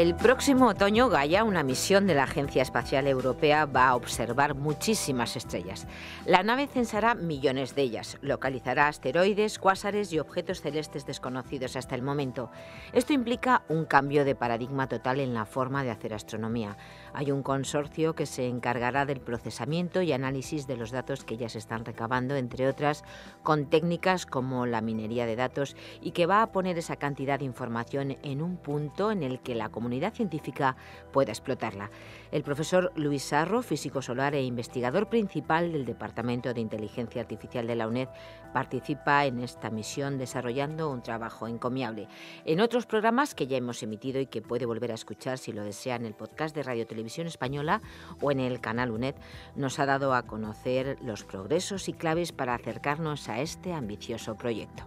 El próximo otoño, Gaia, una misión de la Agencia Espacial Europea, va a observar muchísimas estrellas. La nave censará millones de ellas, localizará asteroides, cuásares y objetos celestes desconocidos hasta el momento. Esto implica un cambio de paradigma total en la forma de hacer astronomía. Hay un consorcio que se encargará del procesamiento y análisis de los datos que ya se están recabando, entre otras, con técnicas como la minería de datos, y que va a poner esa cantidad de información en un punto en el que la comunidad científica pueda explotarla. El profesor Luis Sarro, físico solar e investigador principal del Departamento de Inteligencia Artificial de la UNED, participa en esta misión desarrollando un trabajo encomiable. En otros programas que ya hemos emitido y que puede volver a escuchar si lo desea en el podcast de Radio Televisión Española o en el canal UNED, nos ha dado a conocer los progresos y claves para acercarnos a este ambicioso proyecto.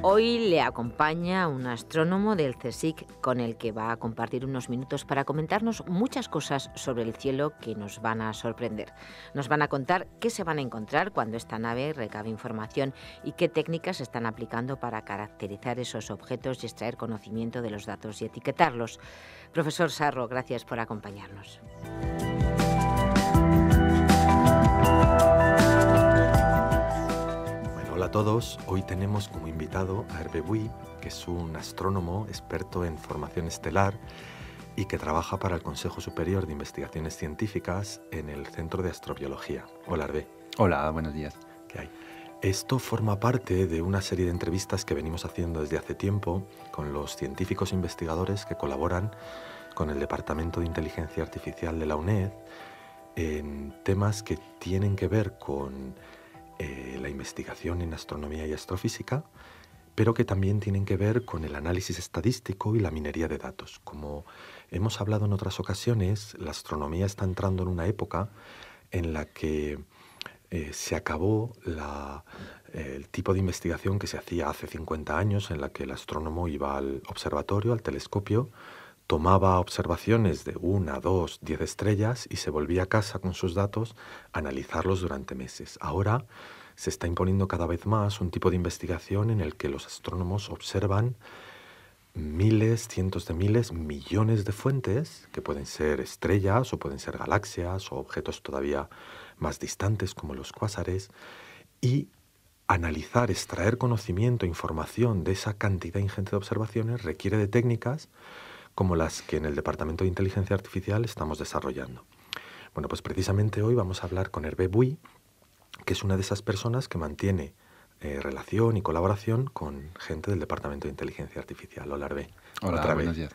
Hoy le acompaña un astrónomo del CSIC con el que va a compartir unos minutos para comentarnos muchas cosas sobre el cielo que nos van a sorprender. Nos van a contar qué se van a encontrar cuando esta nave recabe información y qué técnicas se están aplicando para caracterizar esos objetos y extraer conocimiento de los datos y etiquetarlos. Profesor Sarro, gracias por acompañarnos. Hola a todos, hoy tenemos como invitado a Hervé Bouy, que es un astrónomo experto en formación estelar y que trabaja para el Consejo Superior de Investigaciones Científicas en el Centro de Astrobiología. Hola Hervé. Hola, buenos días. ¿Qué hay? Esto forma parte de una serie de entrevistas que venimos haciendo desde hace tiempo con los científicos investigadores que colaboran con el Departamento de Inteligencia Artificial de la UNED en temas que tienen que ver con la investigación en astronomía y astrofísica, pero que también tienen que ver con el análisis estadístico y la minería de datos. Como hemos hablado en otras ocasiones, la astronomía está entrando en una época en la que se acabó el tipo de investigación que se hacía hace 50 años, en la que el astrónomo iba al observatorio, al telescopio, tomaba observaciones de 1, 2, 10 estrellas y se volvía a casa con sus datos a analizarlos durante meses. Ahora se está imponiendo cada vez más un tipo de investigación en el que los astrónomos observan miles, cientos de miles, millones de fuentes, que pueden ser estrellas o pueden ser galaxias o objetos todavía más distantes como los cuásares, y analizar, extraer conocimiento, información de esa cantidad ingente de observaciones requiere de técnicas como las que en el Departamento de Inteligencia Artificial estamos desarrollando. Bueno, pues precisamente hoy vamos a hablar con Hervé Bouy, que es una de esas personas que mantiene relación y colaboración con gente del Departamento de Inteligencia Artificial. Hola, Hervé. Hola, buenos días.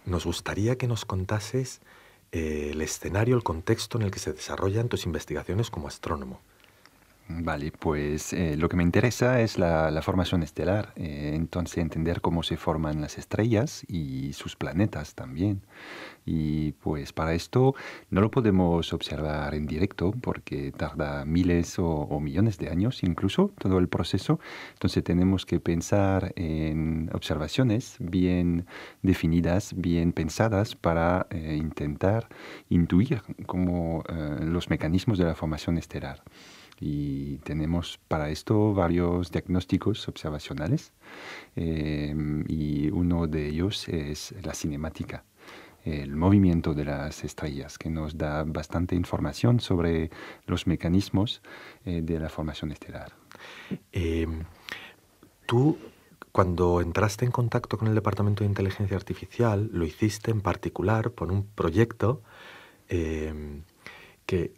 Nos gustaría que nos contases el escenario, el contexto en el que se desarrollan tus investigaciones como astrónomo. Vale, pues lo que me interesa es la formación estelar, entonces entender cómo se forman las estrellas y sus planetas también. Y pues para esto no lo podemos observar en directo porque tarda miles o millones de años incluso todo el proceso. Entonces tenemos que pensar en observaciones bien definidas, bien pensadas para intentar intuir cómo los mecanismos de la formación estelar. Y tenemos para esto varios diagnósticos observacionales y uno de ellos es la cinemática, el movimiento de las estrellas, que nos da bastante información sobre los mecanismos de la formación estelar. Tú, cuando entraste en contacto con el Departamento de Inteligencia Artificial, lo hiciste en particular por un proyecto que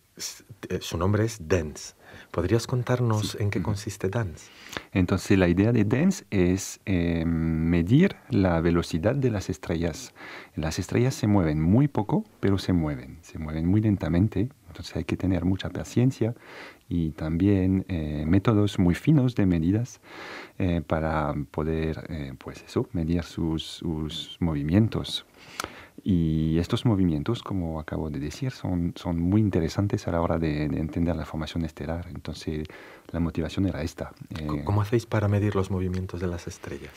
su nombre es DANCE. ¿Podrías contarnos en qué consiste DANCE? Entonces, la idea de DANCE es medir la velocidad de las estrellas. Las estrellas se mueven muy poco, pero se mueven muy lentamente. Entonces, hay que tener mucha paciencia y también métodos muy finos de medidas para poder, medir sus movimientos. Y estos movimientos, como acabo de decir, son muy interesantes a la hora de entender la formación estelar. Entonces, la motivación era esta. ¿Cómo hacéis para medir los movimientos de las estrellas?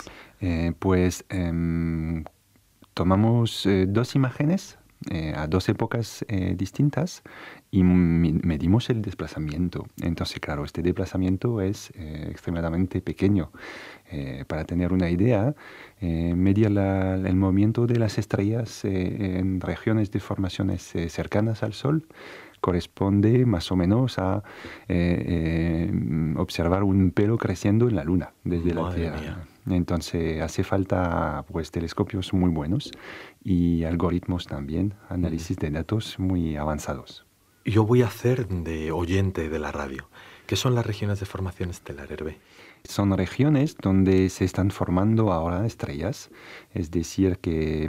Tomamos dos imágenes a dos épocas distintas y medimos el desplazamiento. Entonces, claro, este desplazamiento es extremadamente pequeño. Para tener una idea, medir el movimiento de las estrellas en regiones de formaciones cercanas al Sol corresponde más o menos a observar un pelo creciendo en la Luna desde la Tierra. Mía. Entonces hace falta pues telescopios muy buenos y algoritmos también, análisis de datos muy avanzados. Yo voy a hacer de oyente de la radio. ¿Qué son las regiones de formación estelar, Hervé? Son regiones donde se están formando ahora estrellas, es decir, que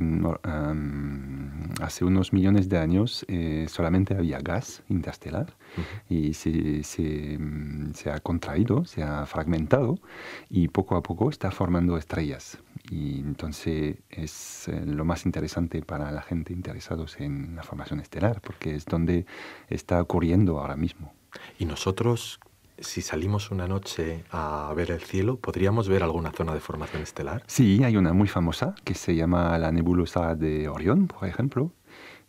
hace unos millones de años solamente había gas interestelar y se ha contraído, se ha fragmentado y poco a poco está formando estrellas. Y entonces es lo más interesante para la gente interesados en la formación estelar, porque es donde está ocurriendo ahora mismo. Y nosotros, si salimos una noche a ver el cielo, ¿podríamos ver alguna zona de formación estelar? Sí, hay una muy famosa que se llama la nebulosa de Orión, por ejemplo,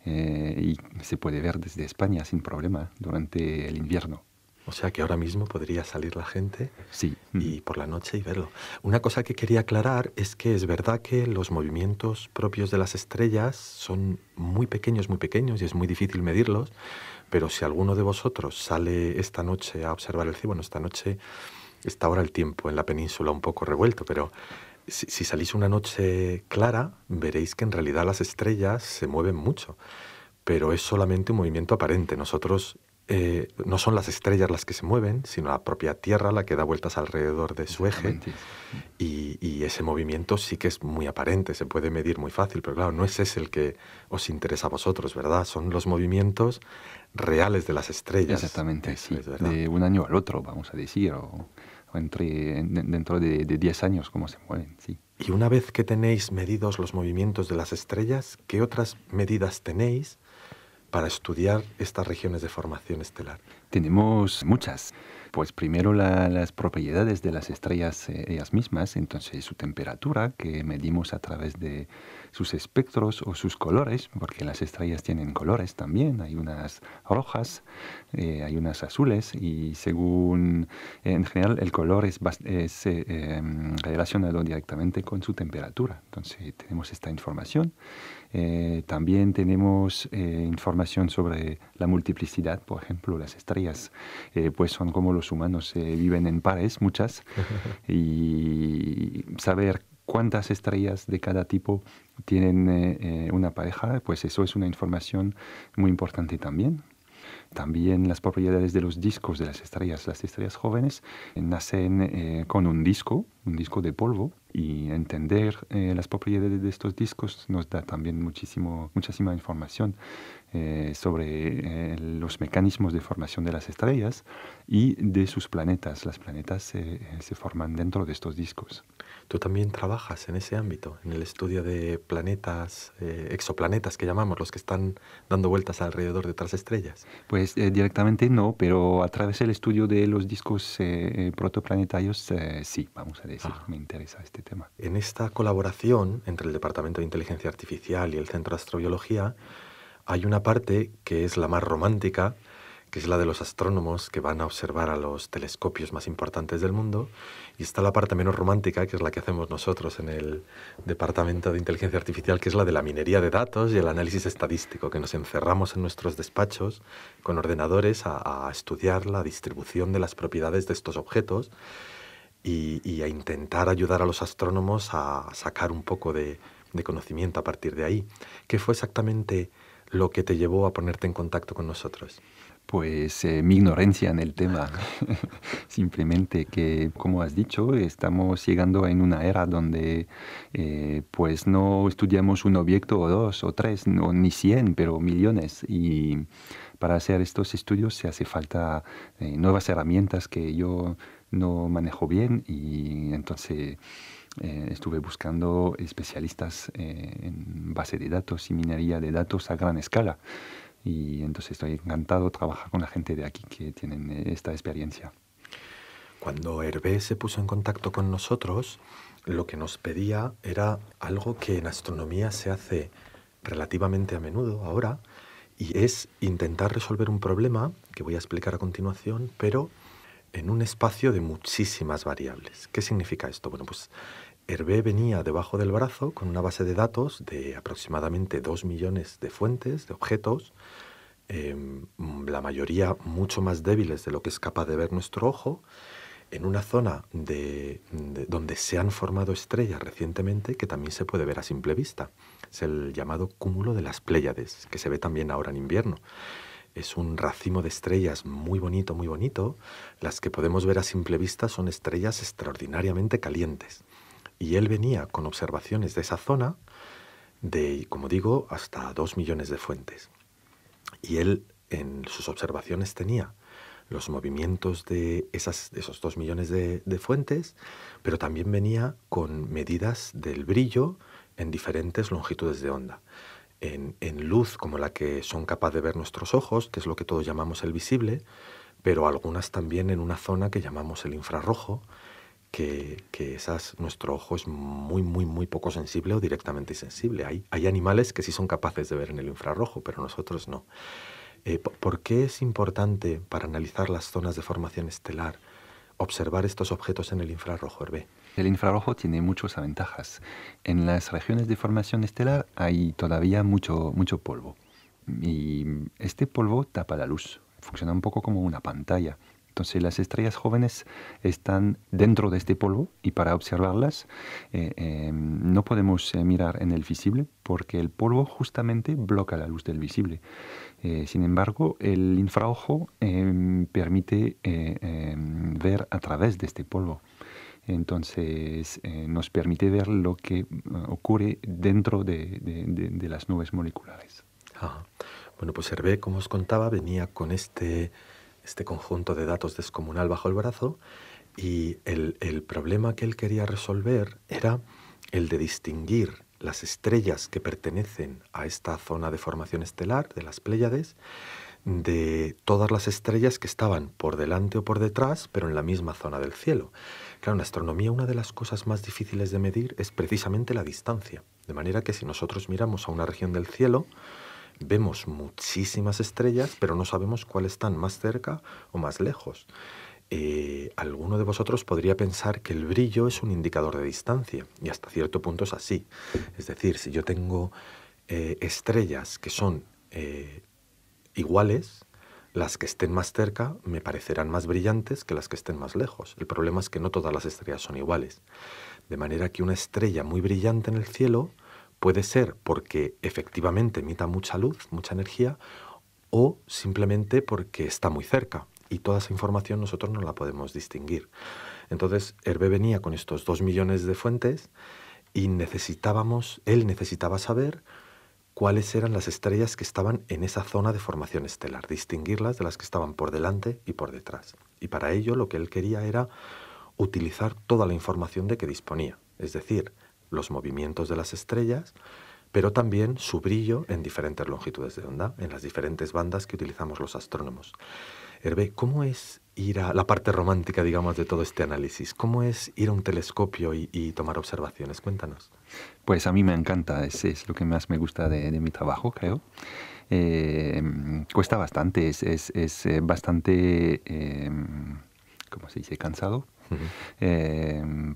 y se puede ver desde España sin problema durante el invierno. O sea que ahora mismo podría salir la gente Sí. y por la noche y verlo. Una cosa que quería aclarar es que es verdad que los movimientos propios de las estrellas son muy pequeños y es muy difícil medirlos, pero si alguno de vosotros sale esta noche a observar el cielo, bueno, esta noche está ahora el tiempo en la península un poco revuelto, pero si salís una noche clara, veréis que en realidad las estrellas se mueven mucho, pero es solamente un movimiento aparente. Nosotros no son las estrellas las que se mueven, sino la propia Tierra la que da vueltas alrededor de su eje. Y ese movimiento sí que es muy aparente, se puede medir muy fácil, pero claro, no es ese el que os interesa a vosotros, ¿verdad? Son los movimientos reales de las estrellas. Exactamente, Eso sí. es verdad. De un año al otro, vamos a decir, o dentro de 10 años, cómo se mueven, sí. Y una vez que tenéis medidos los movimientos de las estrellas, ¿qué otras medidas tenéis para estudiar estas regiones de formación estelar? Tenemos muchas. Pues primero las propiedades de las estrellas ellas mismas, entonces su temperatura que medimos a través de sus espectros o sus colores, porque las estrellas tienen colores también, hay unas rojas, hay unas azules y según, en general el color es relacionado directamente con su temperatura, entonces tenemos esta información. También tenemos información sobre la multiplicidad, por ejemplo, las estrellas pues son como los humanos, viven en pares, muchas, y saber cuántas estrellas de cada tipo tienen una pareja, pues eso es una información muy importante también. También las propiedades de los discos de las estrellas. Las estrellas jóvenes nacen con un disco de polvo, y entender las propiedades de estos discos nos da también muchísima información sobre los mecanismos de formación de las estrellas y de sus planetas. Las planetas se forman dentro de estos discos. Tú también trabajas en ese ámbito, en el estudio de planetas, exoplanetas que llamamos, los que están dando vueltas alrededor de otras estrellas. Pues directamente no, pero a través del estudio de los discos protoplanetarios sí, vamos a decir, me interesa este tema. En esta colaboración entre el Departamento de Inteligencia Artificial y el Centro de Astrobiología hay una parte que es la más romántica, que es la de los astrónomos que van a observar a los telescopios más importantes del mundo, y está la parte menos romántica, que es la que hacemos nosotros en el Departamento de Inteligencia Artificial, que es la de la minería de datos y el análisis estadístico, que nos encerramos en nuestros despachos con ordenadores a estudiar la distribución de las propiedades de estos objetos y a intentar ayudar a los astrónomos a sacar un poco de conocimiento a partir de ahí. ¿Qué fue exactamente lo que te llevó a ponerte en contacto con nosotros? Pues mi ignorancia en el tema. Simplemente que, como has dicho, estamos llegando en una era donde pues no estudiamos un objeto o dos o tres, no, ni 100, pero millones. Y para hacer estos estudios se hace falta nuevas herramientas que yo no manejo bien, y entonces estuve buscando especialistas en base de datos y minería de datos a gran escala. Y entonces estoy encantado de trabajar con la gente de aquí que tienen esta experiencia. Cuando Hervé se puso en contacto con nosotros, lo que nos pedía era algo que en astronomía se hace relativamente a menudo ahora, y es intentar resolver un problema que voy a explicar a continuación, pero en un espacio de muchísimas variables. ¿Qué significa esto? Bueno, pues Hervé venía debajo del brazo con una base de datos de aproximadamente 2 millones de fuentes, de objetos, la mayoría mucho más débiles de lo que es capaz de ver nuestro ojo, en una zona donde se han formado estrellas recientemente que también se puede ver a simple vista. Es el llamado cúmulo de las Pléyades, que se ve también ahora en invierno. Es un racimo de estrellas muy bonito, muy bonito. Las que podemos ver a simple vista son estrellas extraordinariamente calientes. Y él venía con observaciones de esa zona de, como digo, hasta 2 millones de fuentes. Y él en sus observaciones tenía los movimientos de esos 2 millones de fuentes, pero también venía con medidas del brillo en diferentes longitudes de onda. En luz como la que son capaces de ver nuestros ojos, que es lo que todos llamamos el visible, pero algunas también en una zona que llamamos el infrarrojo, que nuestro ojo es muy, muy, muy poco sensible o directamente insensible. Hay animales que sí son capaces de ver en el infrarrojo, pero nosotros no. ¿Por qué es importante para analizar las zonas de formación estelar observar estos objetos en el infrarrojo, Hervé? El infrarrojo tiene muchas ventajas. En las regiones de formación estelar hay todavía mucho polvo. Y este polvo tapa la luz. Funciona un poco como una pantalla. Entonces las estrellas jóvenes están dentro de este polvo y para observarlas no podemos mirar en el visible porque el polvo justamente bloca la luz del visible. Sin embargo, el infrarrojo permite ver a través de este polvo. Entonces nos permite ver lo que ocurre dentro de las nubes moleculares. Ajá. Bueno, pues Hervé, como os contaba, venía con este conjunto de datos descomunal bajo el brazo y el problema que él quería resolver era el de distinguir las estrellas que pertenecen a esta zona de formación estelar, de las Pléyades, de todas las estrellas que estaban por delante o por detrás, pero en la misma zona del cielo. Claro, en astronomía una de las cosas más difíciles de medir es precisamente la distancia. De manera que si nosotros miramos a una región del cielo, vemos muchísimas estrellas, pero no sabemos cuáles están más cerca o más lejos. Alguno de vosotros podría pensar que el brillo es un indicador de distancia, y hasta cierto punto es así. Es decir, si yo tengo estrellas que son iguales, las que estén más cerca me parecerán más brillantes que las que estén más lejos. El problema es que no todas las estrellas son iguales. De manera que una estrella muy brillante en el cielo puede ser porque efectivamente emita mucha luz, mucha energía, o simplemente porque está muy cerca. Y toda esa información nosotros no la podemos distinguir. Entonces, Hervé venía con estos 2 millones de fuentes y él necesitaba saber cuáles eran las estrellas que estaban en esa zona de formación estelar, distinguirlas de las que estaban por delante y por detrás. Y para ello lo que él quería era utilizar toda la información de que disponía, es decir, los movimientos de las estrellas, pero también su brillo en diferentes longitudes de onda, en las diferentes bandas que utilizamos los astrónomos. Hervé, ¿cómo es ir a la parte romántica, digamos, de todo este análisis? ¿Cómo es ir a un telescopio y tomar observaciones? Cuéntanos. Pues a mí me encanta, es lo que más me gusta de mi trabajo, creo. Cuesta bastante, es bastante, ¿cómo se dice?, cansado.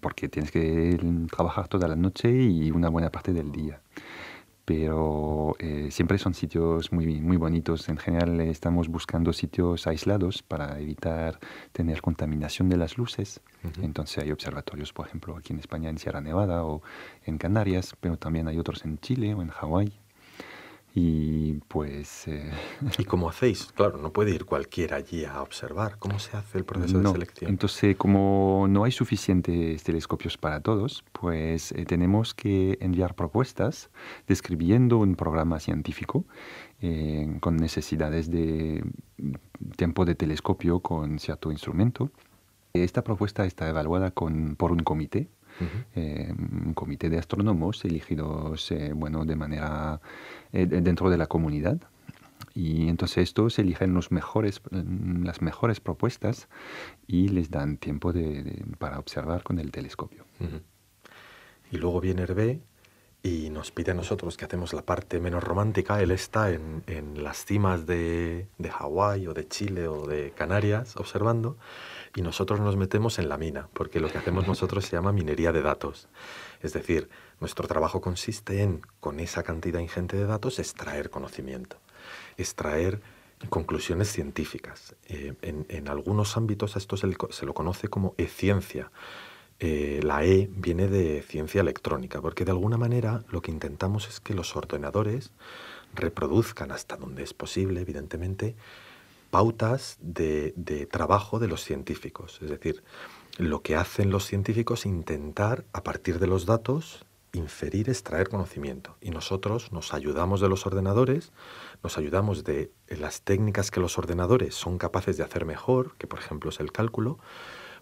Porque tienes que trabajar toda la noche y una buena parte del día. Pero siempre son sitios muy, muy bonitos. En general estamos buscando sitios aislados para evitar tener contaminación de las luces. Entonces hay observatorios, por ejemplo, aquí en España, en Sierra Nevada o en Canarias, pero también hay otros en Chile o en Hawái. Y pues... ¿Y cómo hacéis? Claro, no puede ir cualquiera allí a observar. ¿Cómo se hace el proceso de selección? Entonces, como no hay suficientes telescopios para todos, pues tenemos que enviar propuestas describiendo un programa científico con necesidades de tiempo de telescopio con cierto instrumento. Esta propuesta está evaluada por un comité. Un comité de astrónomos elegidos de manera dentro de la comunidad, y entonces estos eligen las mejores propuestas y les dan tiempo para observar con el telescopio. Y luego viene Hervé y nos pide a nosotros que hacemos la parte menos romántica. Él está en las cimas de Hawái o de Chile o de Canarias observando, y nosotros nos metemos en la mina, porque lo que hacemos nosotros se llama minería de datos. Es decir, nuestro trabajo consiste en, con esa cantidad ingente de datos, extraer conocimiento, extraer conclusiones científicas. En algunos ámbitos a esto se lo conoce como e-ciencia. La E viene de ciencia electrónica, porque de alguna manera lo que intentamos es que los ordenadores reproduzcan, hasta donde es posible, evidentemente, pautas de trabajo de los científicos. Es decir, lo que hacen los científicos es intentar, a partir de los datos, inferir, extraer conocimiento. Y nosotros nos ayudamos de los ordenadores, nos ayudamos de las técnicas que los ordenadores son capaces de hacer mejor, que por ejemplo es el cálculo,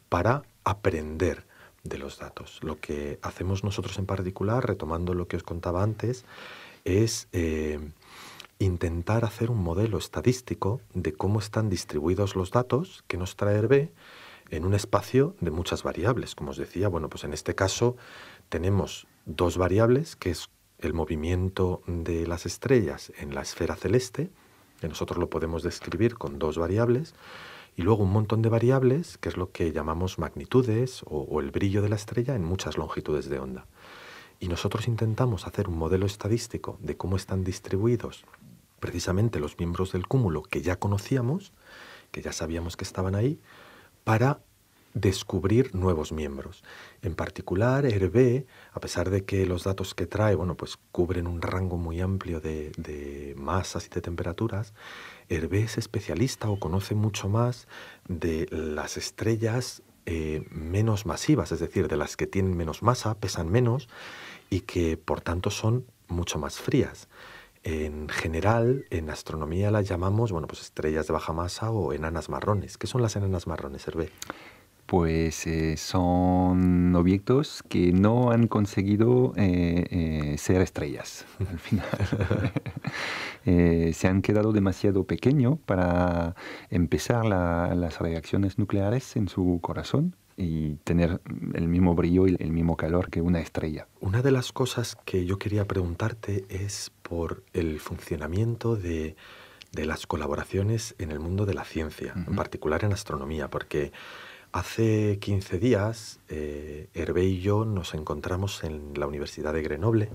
para aprender de los datos. Lo que hacemos nosotros en particular, retomando lo que os contaba antes, es intentar hacer un modelo estadístico de cómo están distribuidos los datos que nos trae Hervé en un espacio de muchas variables. Como os decía, bueno, pues en este caso tenemos dos variables, que es el movimiento de las estrellas en la esfera celeste, que nosotros lo podemos describir con dos variables, y luego un montón de variables, que es lo que llamamos magnitudes o el brillo de la estrella en muchas longitudes de onda. Y nosotros intentamos hacer un modelo estadístico de cómo están distribuidos precisamente los miembros del cúmulo que ya conocíamos, que ya sabíamos que estaban ahí, para descubrir nuevos miembros. En particular, Hervé, a pesar de que los datos que trae, bueno, pues cubren un rango muy amplio de masas y de temperaturas, Hervé es especialista o conoce mucho más de las estrellas menos masivas, es decir, de las que tienen menos masa, pesan menos y que por tanto son mucho más frías. En general, en astronomía las llamamos, bueno, pues estrellas de baja masa o enanas marrones. ¿Qué son las enanas marrones, Hervé? Pues son objetos que no han conseguido ser estrellas al final. Se han quedado demasiado pequeños para empezar las reacciones nucleares en su corazón y tener el mismo brillo y el mismo calor que una estrella. Una de las cosas que yo quería preguntarte es por el funcionamiento de las colaboraciones en el mundo de la ciencia, en particular en astronomía, porque hace 15 días Hervé y yo nos encontramos en la Universidad de Grenoble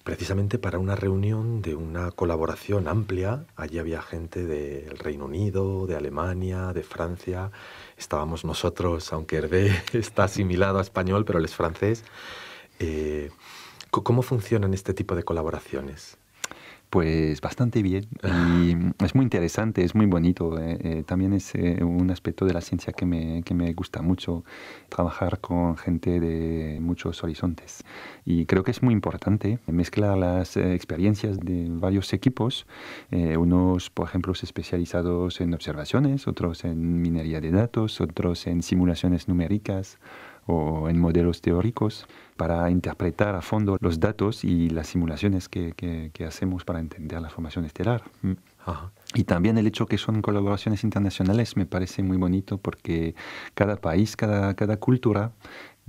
precisamente para una reunión de una colaboración amplia. Allí había gente del Reino Unido, de Alemania, de Francia. Estábamos nosotros, aunque Hervé está asimilado a español, pero él es francés. ¿Cómo funcionan este tipo de colaboraciones? Pues bastante bien y es muy interesante, es muy bonito. También es un aspecto de la ciencia que me gusta mucho, trabajar con gente de muchos horizontes. Y creo que es muy importante mezclar las experiencias de varios equipos, unos, por ejemplo, especializados en observaciones, otros en minería de datos, otros en simulaciones numéricas o en modelos teóricos, para interpretar a fondo los datos y las simulaciones que hacemos para entender la formación estelar. Ajá. Y también el hecho que son colaboraciones internacionales me parece muy bonito porque cada país, cada cultura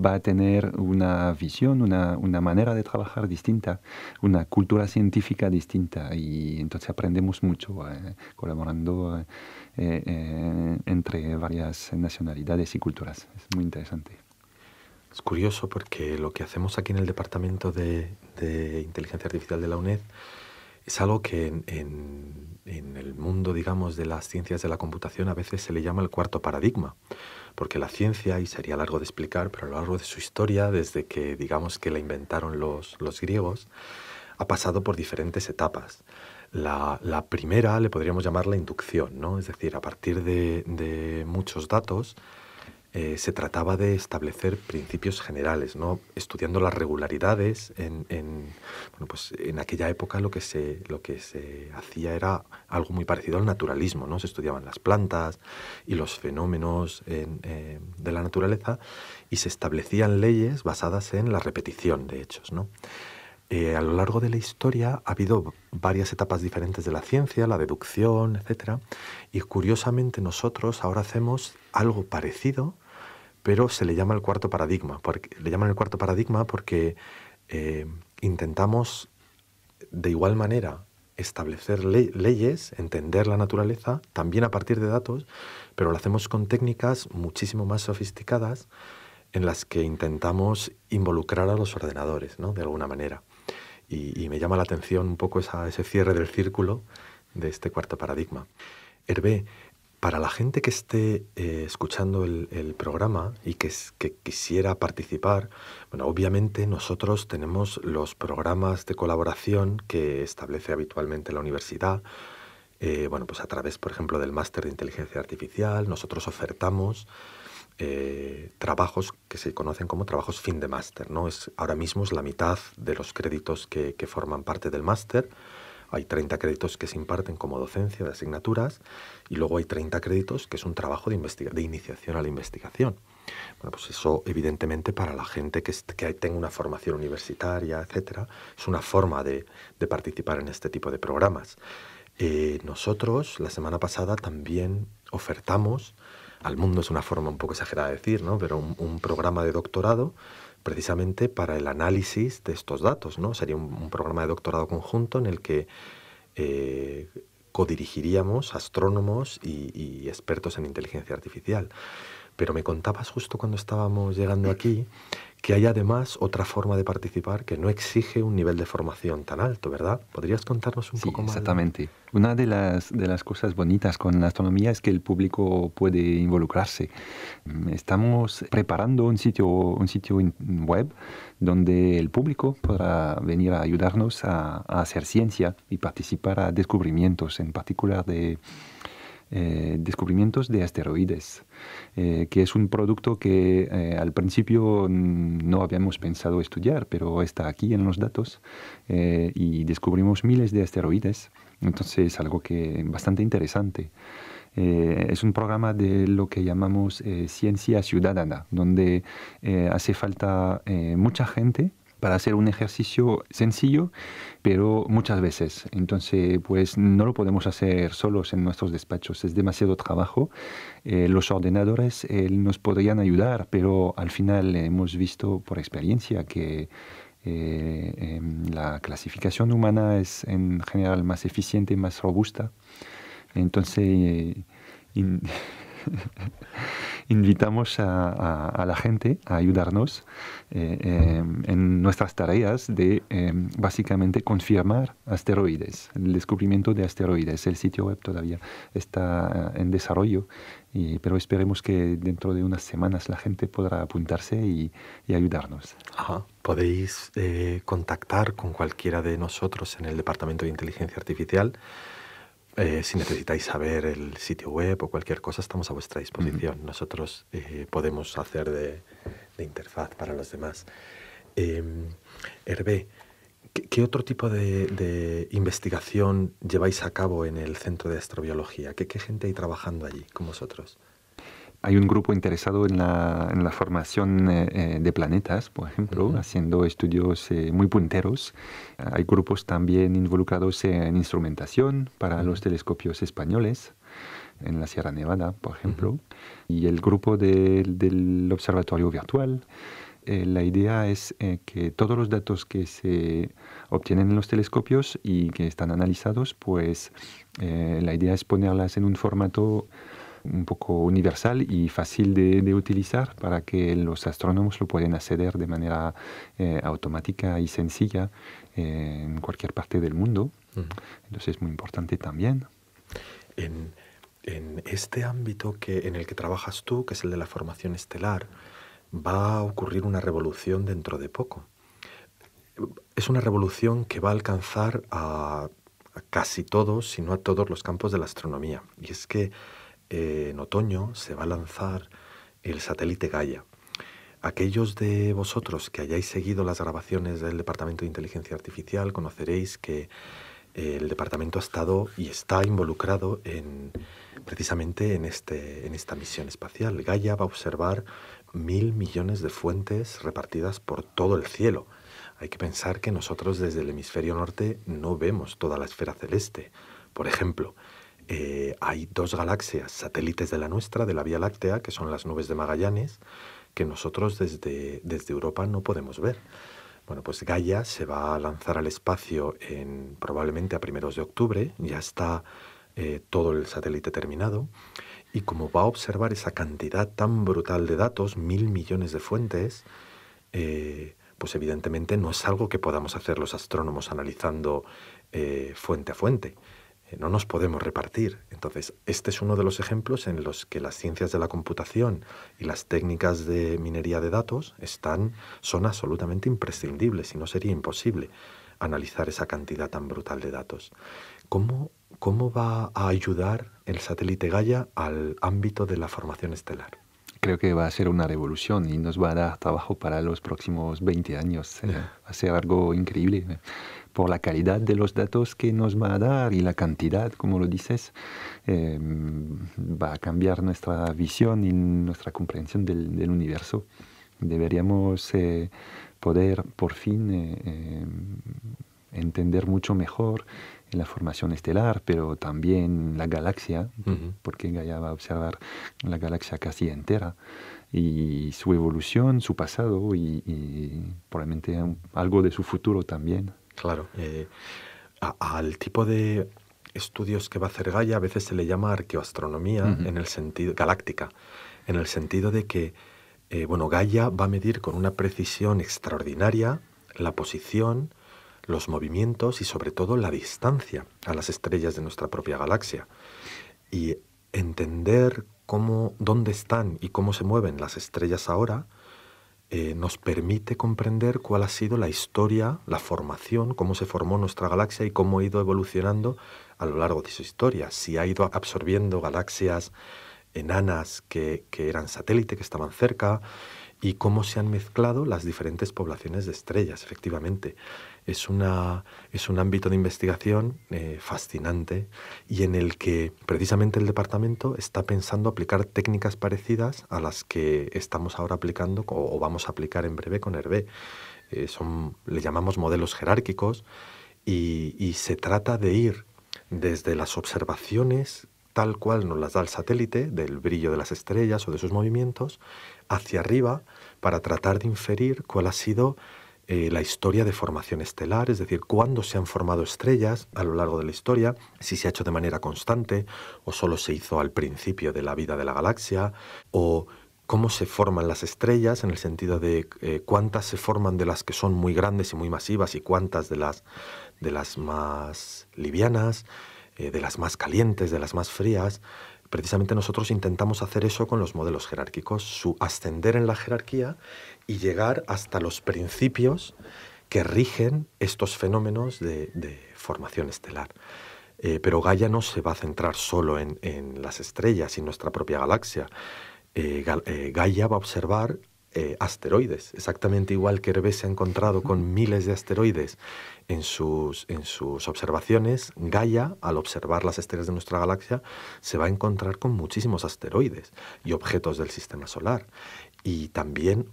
va a tener una visión, una manera de trabajar distinta, una cultura científica distinta, y entonces aprendemos mucho colaborando entre varias nacionalidades y culturas. Es muy interesante. Es curioso porque lo que hacemos aquí en el Departamento de Inteligencia Artificial de la UNED es algo que en el mundo, digamos, de las ciencias de la computación a veces se le llama el cuarto paradigma, porque la ciencia, y sería largo de explicar, pero a lo largo de su historia, desde que, digamos, que la inventaron los griegos, ha pasado por diferentes etapas. La primera le podríamos llamar la inducción, ¿no? Es decir, a partir de muchos datos, se trataba de establecer principios generales, ¿no? Estudiando las regularidades. Bueno, pues en aquella época lo que se hacía era algo muy parecido al naturalismo, ¿no? Se estudiaban las plantas y los fenómenos de la naturaleza y se establecían leyes basadas en la repetición de hechos, ¿no? A lo largo de la historia ha habido varias etapas diferentes de la ciencia, la deducción, etcétera, y curiosamente nosotros ahora hacemos algo parecido, pero se le llama el cuarto paradigma. Le llaman el cuarto paradigma porque intentamos de igual manera establecer leyes, entender la naturaleza, también a partir de datos, pero lo hacemos con técnicas muchísimo más sofisticadas en las que intentamos involucrar a los ordenadores, ¿no? De alguna manera. Y me llama la atención un poco ese cierre del círculo de este cuarto paradigma. Hervé, para la gente que esté escuchando el programa y que quisiera participar, bueno, obviamente nosotros tenemos los programas de colaboración que establece habitualmente la universidad. Bueno, pues a través, por ejemplo, del máster de inteligencia artificial, nosotros ofertamos trabajos que se conocen como trabajos fin de máster, ¿no? Ahora mismo es la mitad de los créditos que forman parte del máster. Hay 30 créditos que se imparten como docencia de asignaturas y luego hay 30 créditos que es un trabajo de iniciación a la investigación. Bueno, pues eso evidentemente para la gente que tenga una formación universitaria, etcétera, es una forma de participar en este tipo de programas. Nosotros la semana pasada también ofertamos, al mundo es una forma un poco exagerada de decir, ¿no? Pero un programa de doctorado precisamente para el análisis de estos datos, ¿no? Sería un programa de doctorado conjunto en el que codirigiríamos astrónomos y expertos en inteligencia artificial. Pero me contabas justo cuando estábamos llegando aquí que hay además otra forma de participar que no exige un nivel de formación tan alto, ¿verdad? ¿Podrías contarnos un poco más? Sí, exactamente. Una de las cosas bonitas con la astronomía es que el público puede involucrarse. Estamos preparando un sitio web donde el público podrá venir a ayudarnos a hacer ciencia y participar a descubrimientos, en particular de descubrimientos de asteroides, que es un producto que al principio no habíamos pensado estudiar, pero está aquí en los datos y descubrimos miles de asteroides. Entonces es algo que bastante interesante. Es un programa de lo que llamamos ciencia ciudadana, donde hace falta mucha gente para hacer un ejercicio sencillo, pero muchas veces. Entonces, pues no lo podemos hacer solos en nuestros despachos, es demasiado trabajo. Los ordenadores nos podrían ayudar, pero al final hemos visto por experiencia que la clasificación humana es en general más eficiente, más robusta. Entonces, invitamos a la gente a ayudarnos en nuestras tareas de básicamente confirmar asteroides, el descubrimiento de asteroides. El sitio web todavía está en desarrollo, pero esperemos que dentro de unas semanas la gente podrá apuntarse y ayudarnos. Ajá. Podéis contactar con cualquiera de nosotros en el Departamento de Inteligencia Artificial. Si necesitáis saber el sitio web o cualquier cosa, estamos a vuestra disposición. Nosotros podemos hacer de interfaz para los demás. Hervé, ¿qué otro tipo de investigación lleváis a cabo en el Centro de Astrobiología? ¿Qué gente hay trabajando allí con vosotros? Hay un grupo interesado en la formación de planetas, por ejemplo, haciendo estudios muy punteros. Hay grupos también involucrados en instrumentación para los telescopios españoles, en la Sierra Nevada, por ejemplo. Y el grupo del Observatorio Virtual. La idea es que todos los datos que se obtienen en los telescopios y que están analizados, pues la idea es ponerlas en un formato un poco universal y fácil de utilizar para que los astrónomos lo puedan acceder de manera automática y sencilla en cualquier parte del mundo. Entonces es muy importante también. En este ámbito en el que trabajas tú, que es el de la formación estelar, va a ocurrir una revolución dentro de poco. Es una revolución que va a alcanzar a casi todos, si no a todos los campos de la astronomía. Y es que en otoño se va a lanzar el satélite Gaia. Aquellos de vosotros que hayáis seguido las grabaciones del Departamento de Inteligencia Artificial conoceréis que el departamento ha estado y está involucrado precisamente en esta misión espacial. Gaia va a observar 1.000 millones de fuentes repartidas por todo el cielo. Hay que pensar que nosotros desde el hemisferio norte no vemos toda la esfera celeste. Por ejemplo, hay 2 galaxias satélites de la nuestra, de la Vía Láctea, que son las nubes de Magallanes, que nosotros desde Europa no podemos ver. Bueno, pues Gaia se va a lanzar al espacio probablemente a primeros de octubre, ya está todo el satélite terminado, y como va a observar esa cantidad tan brutal de datos, 1.000 millones de fuentes, pues evidentemente no es algo que podamos hacer los astrónomos analizando fuente a fuente. No nos podemos repartir. Entonces, este es uno de los ejemplos en los que las ciencias de la computación y las técnicas de minería de datos son absolutamente imprescindibles y no sería imposible analizar esa cantidad tan brutal de datos. ¿Cómo va a ayudar el satélite Gaia al ámbito de la formación estelar? Creo que va a ser una revolución y nos va a dar trabajo para los próximos 20 años. Va a ser algo increíble por la calidad de los datos que nos va a dar y la cantidad, como lo dices, va a cambiar nuestra visión y nuestra comprensión del universo. Deberíamos poder por fin entender mucho mejor la formación estelar, pero también la galaxia, porque Gaia va a observar la galaxia casi entera, y su evolución, su pasado y probablemente algo de su futuro también. Claro. Al tipo de estudios que va a hacer Gaia a veces se le llama arqueoastronomía en el sentido galáctica, en el sentido de que Gaia va a medir con una precisión extraordinaria la posición, los movimientos y sobre todo la distancia a las estrellas de nuestra propia galaxia. Y entender dónde están y cómo se mueven las estrellas ahora nos permite comprender cuál ha sido la historia, la formación, cómo se formó nuestra galaxia y cómo ha ido evolucionando a lo largo de su historia. Si ha ido absorbiendo galaxias enanas que eran satélite, que estaban cerca, y cómo se han mezclado las diferentes poblaciones de estrellas, efectivamente. Es un ámbito de investigación fascinante y en el que precisamente el departamento está pensando aplicar técnicas parecidas a las que estamos ahora aplicando o vamos a aplicar en breve con Hervé. Le llamamos modelos jerárquicos y se trata de ir desde las observaciones tal cual nos las da el satélite, del brillo de las estrellas o de sus movimientos, hacia arriba para tratar de inferir cuál ha sido la historia de formación estelar, es decir, cuándo se han formado estrellas a lo largo de la historia, si se ha hecho de manera constante o solo se hizo al principio de la vida de la galaxia, o cómo se forman las estrellas en el sentido de cuántas se forman de las que son muy grandes y muy masivas y cuántas de las más livianas, de las más calientes, de las más frías. Precisamente nosotros intentamos hacer eso con los modelos jerárquicos, ascender en la jerarquía y llegar hasta los principios que rigen estos fenómenos de formación estelar. Pero Gaia no se va a centrar solo en las estrellas y nuestra propia galaxia. Gaia va a observar asteroides, exactamente igual que Hervé se ha encontrado con miles de asteroides en sus observaciones. Gaia, al observar las estrellas de nuestra galaxia, se va a encontrar con muchísimos asteroides y objetos del sistema solar. Y también,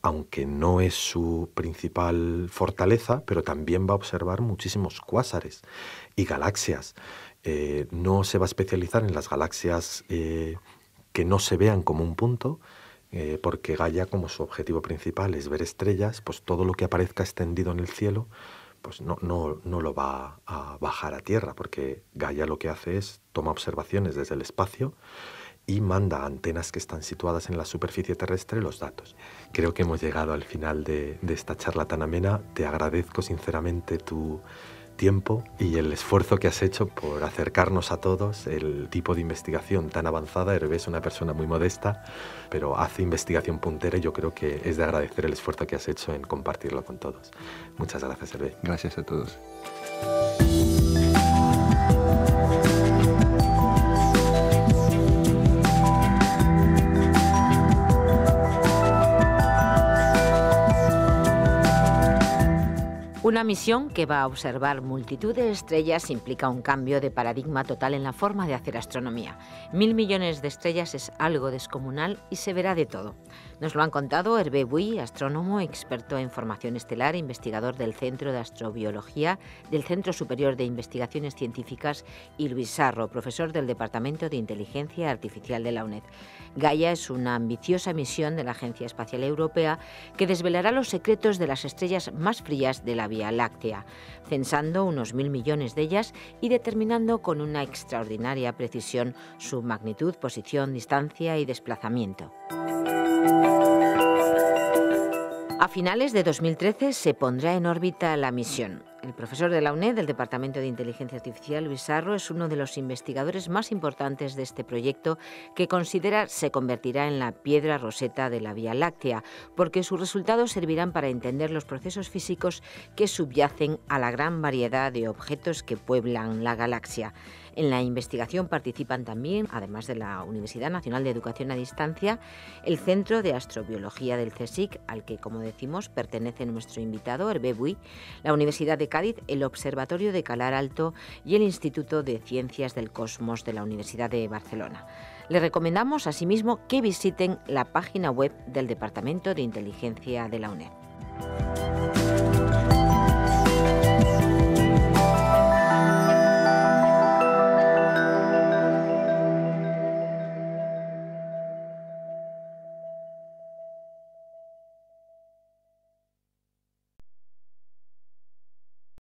aunque no es su principal fortaleza, pero también va a observar muchísimos cuásares y galaxias. No se va a especializar en las galaxias que no se vean como un punto, porque Gaia, como su objetivo principal es ver estrellas, pues todo lo que aparezca extendido en el cielo, pues no lo va a bajar a tierra, porque Gaia lo que hace es toma observaciones desde el espacio y manda a antenas que están situadas en la superficie terrestre los datos. Creo que hemos llegado al final de esta charla tan amena. Te agradezco sinceramente tu tiempo y el esfuerzo que has hecho por acercarnos a todos el tipo de investigación tan avanzada. Hervé es una persona muy modesta, pero hace investigación puntera y yo creo que es de agradecer el esfuerzo que has hecho en compartirlo con todos. Muchas gracias, Hervé. Gracias a todos. Una misión que va a observar multitud de estrellas implica un cambio de paradigma total en la forma de hacer astronomía. 1.000 millones de estrellas es algo descomunal y se verá de todo. Nos lo han contado Hervé Buy, astrónomo, experto en formación estelar, investigador del Centro de Astrobiología del Centro Superior de Investigaciones Científicas, y Luis Sarro, profesor del Departamento de Inteligencia Artificial de la UNED. Gaia es una ambiciosa misión de la Agencia Espacial Europea que desvelará los secretos de las estrellas más frías de la Vía Láctea, censando unos 1.000 millones de ellas y determinando con una extraordinaria precisión su magnitud, posición, distancia y desplazamiento. A finales de 2013 se pondrá en órbita la misión. El profesor de la UNED del Departamento de Inteligencia Artificial, Luis Sarro, es uno de los investigadores más importantes de este proyecto, que considera se convertirá en la piedra roseta de la Vía Láctea, porque sus resultados servirán para entender los procesos físicos que subyacen a la gran variedad de objetos que pueblan la galaxia. En la investigación participan también, además de la Universidad Nacional de Educación a Distancia, el Centro de Astrobiología del CSIC, al que, como decimos, pertenece nuestro invitado, Hervé Buy, la Universidad de Cádiz, el Observatorio de Calar Alto y el Instituto de Ciencias del Cosmos de la Universidad de Barcelona. Les recomendamos, asimismo, que visiten la página web del Departamento de Inteligencia de la UNED.